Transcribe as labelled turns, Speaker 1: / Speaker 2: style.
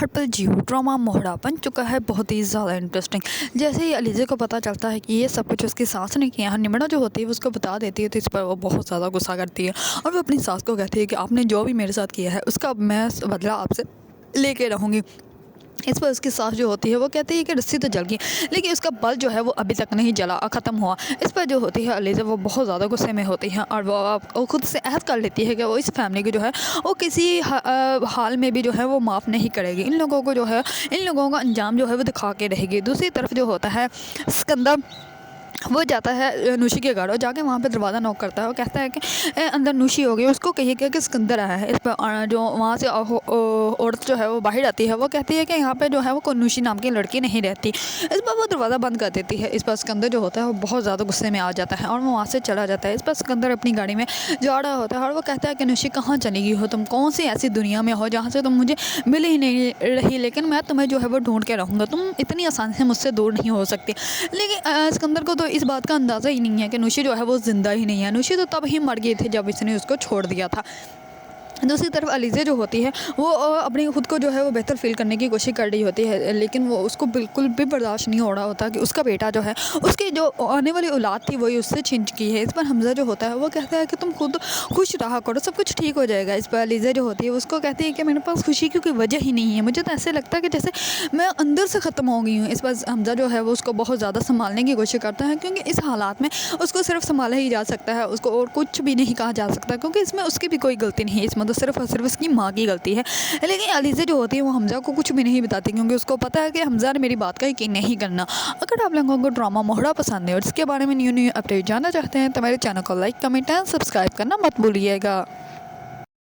Speaker 1: ہر پل Jio drama موہرا بن چکا ہے بہت ہی زیادہ انٹرسٹنگ۔ جیسے ہی علیزہ کو پتہ چلتا ہے کہ یہ سب کچھ اس کی ساس نے کیا ہے، نمرا جو ہوتی ہے اس کو بتا دیتی ہے، تو اس پر وہ بہت زیادہ غصہ کرتی ہے اور وہ اپنی ساس کو کہتی ہے کہ آپ نے جو بھی میرے ساتھ کیا ہے اس کا میں بدلہ آپ سے لے کے رہوں گی۔ اس پر اس کی ساس جو ہوتی ہے وہ کہتی ہے کہ رسی تو جل گئی لیکن اس کا بل جو ہے وہ ابھی تک نہیں جلا ختم ہوا۔ اس پر جو ہوتی ہے علیزہ وہ بہت زیادہ غصے میں ہوتی ہے اور وہ خود سے عہد کر لیتی ہے کہ وہ اس فیملی کی جو ہے وہ کسی حال میں بھی جو ہے وہ معاف نہیں کرے گی۔ ان لوگوں کو جو ہے ان لوگوں کا انجام جو ہے وہ دکھا کے رہے گی۔ دوسری طرف جو ہوتا ہے اسکندر، وہ جاتا ہے نوشی کے گھر اور جا کے وہاں پہ دروازہ نوک کرتا ہے اور کہتا ہے کہ اندر نوشی ہو گئی، اس کو کہیے کہ اسکندر آیا ہے۔ اس پہ جو وہاں سے عورت جو ہے وہ باہر آتی ہے، وہ کہتی ہے کہ یہاں پہ جو ہے وہ کوئی نوشی نام کی لڑکی نہیں رہتی۔ اس پر وہ دروازہ بند کر دیتی ہے۔ اس پر اسکندر جو ہوتا ہے وہ بہت زیادہ غصے میں آ جاتا ہے اور وہ وہاں سے چلا جاتا ہے۔ اس پر اسکندر اپنی گاڑی میں جا رہا ہوتا ہے اور وہ کہتا ہے کہ نوشی کہاں چلی گئی ہو تم، کون سی ایسی دنیا میں ہو جہاں سے تم مجھے مل ہی نہیں رہی، لیکن میں تمہیں جو ہے وہ ڈھونڈ کے رہوں گا، تم اتنی آسانی سے مجھ سے دور نہیں ہو سکتی۔ لیکن اسکندر کو تو اس بات کا اندازہ ہی نہیں ہے کہ نوشی جو ہے وہ زندہ ہی نہیں ہے۔ نوشی تو تب ہی مر گئی تھی جب اس نے اس کو چھوڑ دیا تھا۔ دوسری طرف علیزہ جو ہوتی ہے وہ اپنی خود کو جو ہے وہ بہتر فیل کرنے کی کوشش کر رہی ہوتی ہے، لیکن وہ اس کو بالکل بھی برداشت نہیں ہو رہا ہوتا کہ اس کا بیٹا جو ہے اس کی جو آنے والی اولاد تھی وہی اس سے چھن چکی ہے۔ اس پر حمزہ جو ہوتا ہے وہ کہتا ہے کہ تم خود خوش رہا کرو، سب کچھ ٹھیک ہو جائے گا۔ اس پر علیزہ جو ہوتی ہے اس کو کہتی ہے کہ میرے پاس خوشی کی کوئی وجہ ہی نہیں ہے، مجھے تو ایسے لگتا ہے کہ جیسے میں اندر سے ختم ہو گئی ہوں۔ اس پر حمزہ جو ہے وہ اس کو بہت زیادہ سنبھالنے کی کوشش کرتا ہے، کیونکہ اس حالات میں اس کو صرف سنبھالا ہی جا سکتا ہے، اس کو اور کچھ بھی نہیں کہا جا سکتا، کیونکہ اس میں اس کی بھی کوئی غلطی نہیں ہے، اس میں تو صرف اور صرف اس کی ماں کی غلطی ہے۔ لیکن علیزہ جو ہوتی ہے وہ حمزہ کو کچھ بھی نہیں بتاتی، کیونکہ اس کو پتہ ہے کہ حمزہ نے میری بات کا یقین نہیں کرنا۔ اگر آپ لوگوں کو ڈرامہ موہرا پسند ہے اور اس کے بارے میں نیو اپڈیٹ جاننا چاہتے ہیں تو میرے چینل کو لائک، کمنٹ اینڈ سبسکرائب کرنا مت بھولیے گا۔